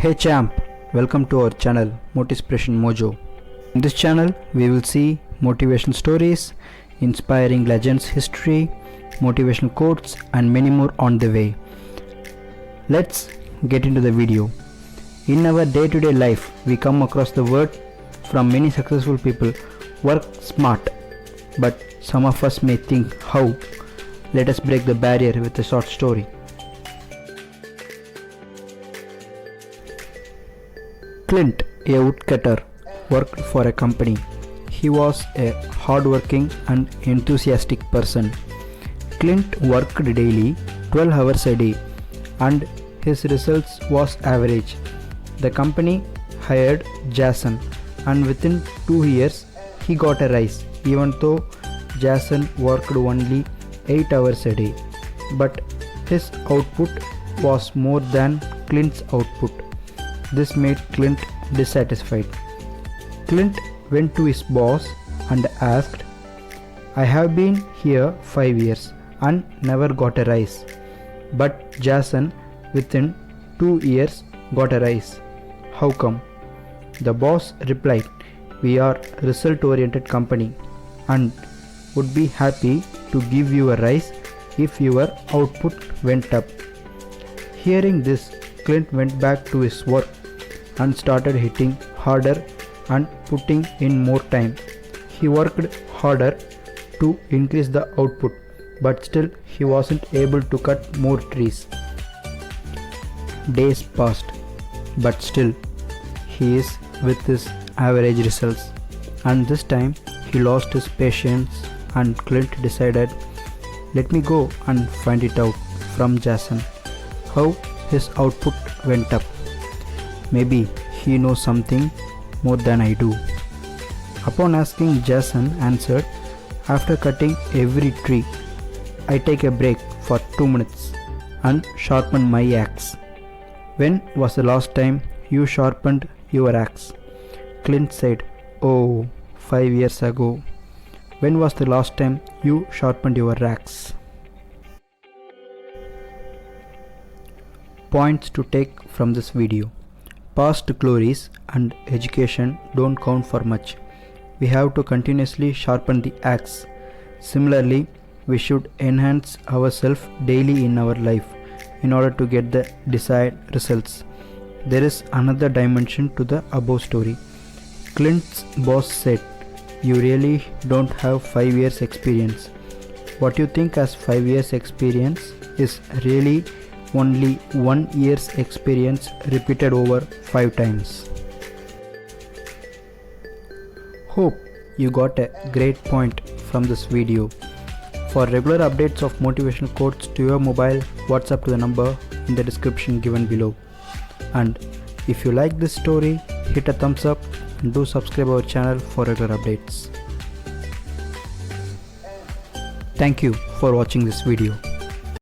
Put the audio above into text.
Hey champ, welcome to our channel Motispiration Mojo. In this channel we will see motivational stories, inspiring legends history, motivational quotes and many more on the way. Let's get into the video. In our day-to-day life we come across the word from many successful people, work smart, but some of us may think how. Let us break the barrier with a short story. Clint, a woodcutter, worked for a company. He was a hard-working and enthusiastic person. Clint worked daily, 12 hours a day, and his results was average. The company hired Jason, and within 2 years he got a raise, even though Jason worked only 8 hours a day. But his output was more than Clint's output. This made Clint dissatisfied. Clint went to his boss and asked, "I have been here 5 years and never got a raise, but Jason within 2 years got a raise. How come?" The boss replied, "We are a result-oriented company and would be happy to give you a raise if your output went up." Hearing this, Clint went back to his work and started hitting harder and putting in more time. He worked harder to increase the output, but still he wasn't able to cut more trees. Days passed, but still he is with his average results, and this time he lost his patience and Clint decided, "Let me go and find it out from Jason how his output went up. Maybe he knows something more than I do." Upon asking, Jason answered, "After cutting every tree, I take a break for 2 minutes and sharpen my axe." "When was the last time you sharpened your axe?" Clint said, "Oh, 5 years ago." "When was the last time you sharpened your axe?" Points to take from this video. Past glories and education don't count for much. We have to continuously sharpen the axe. Similarly, we should enhance ourselves daily in our life in order to get the desired results. There is another dimension to the above story. Clint's boss said, "You really don't have 5 years experience. What you think as 5 years experience is really only 1 year's experience repeated over 5 times." Hope you got a great point from this video. For regular updates of motivational quotes to your mobile, WhatsApp to the number in the description given below. And if you like this story, hit a thumbs up and do subscribe our channel for regular updates. Thank you for watching this video.